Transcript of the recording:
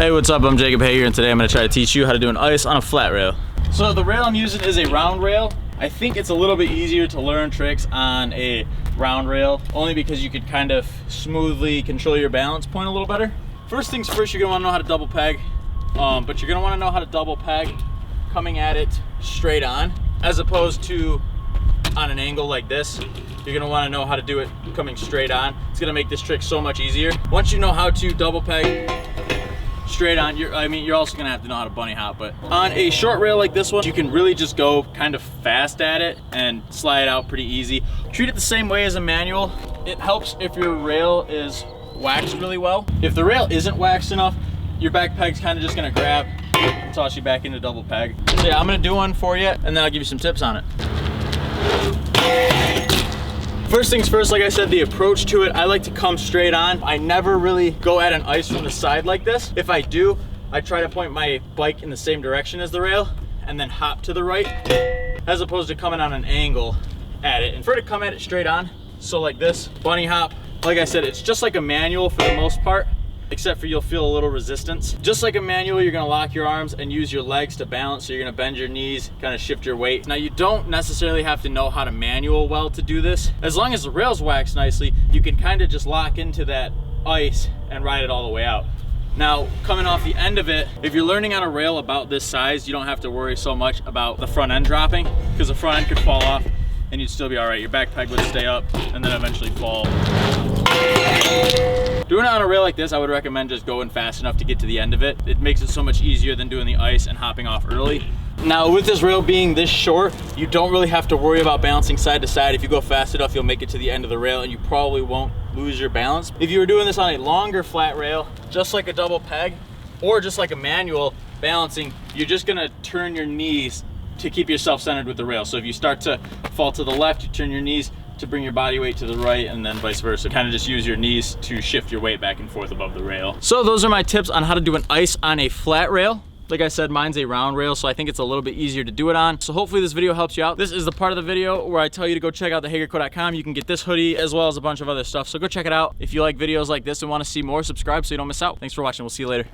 Hey, what's up? I'm Jacob Hager, and today I'm going to try to teach you how to do an ice on a flat rail. So the rail I'm using is a round rail. I think it's a little bit easier to learn tricks on a round rail, only because you could kind of smoothly control your balance point a little better. First things first, you're going to want to know how to double peg, but you're going to want to know how to double peg coming at it straight on, as opposed to on an angle like this. You're going to want to know how to do it coming straight on. It's going to make this trick so much easier. Once you know how to double peg straight on, you're also gonna have to know how to bunny hop, but on a short rail like this one, you can really just go kind of fast at it and slide out pretty easy. Treat it the same way as a manual. It helps if your rail is waxed really well. If the rail isn't waxed enough, your back peg's kind of just gonna grab and toss you back into double peg. So yeah, I'm gonna do one for you, and then I'll give you some tips on it. First things first, like I said, the approach to it, I like to come straight on. I never really go at an ice from the side like this. If I do, I try to point my bike in the same direction as the rail and then hop to the right, as opposed to coming on an angle at it. And for it to come at it straight on, so like this, bunny hop, like I said, it's just like a manual for the most part, except for you'll feel a little resistance. Just like a manual, you're gonna lock your arms and use your legs to balance, so you're gonna bend your knees, kind of shift your weight. Now, you don't necessarily have to know how to manual well to do this. As long as the rail's waxed nicely, you can kind of just lock into that ice and ride it all the way out. Now, coming off the end of it, if you're learning on a rail about this size, you don't have to worry so much about the front end dropping, because the front end could fall off and you'd still be all right. Your back peg would stay up and then eventually fall. Doing it on a rail like this, I would recommend just going fast enough to get to the end of it. It makes it so much easier than doing the ice and hopping off early. Now, with this rail being this short, you don't really have to worry about bouncing side to side. If you go fast enough, you'll make it to the end of the rail and you probably won't lose your balance. If you were doing this on a longer flat rail, just like a double peg or just like a manual balancing, you're just gonna turn your knees to keep yourself centered with the rail. So if you start to fall to the left, you turn your knees to bring your body weight to the right, and then vice versa. Kind of just use your knees to shift your weight back and forth above the rail. So those are my tips on how to do an ice on a flat rail. Like I said, mine's a round rail, so I think it's a little bit easier to do it on. So hopefully this video helps you out. This is the part of the video where I tell you to go check out thehagerco.com. You can get this hoodie as well as a bunch of other stuff. So go check it out. If you like videos like this and want to see more, subscribe so you don't miss out. Thanks for watching. We'll see you later.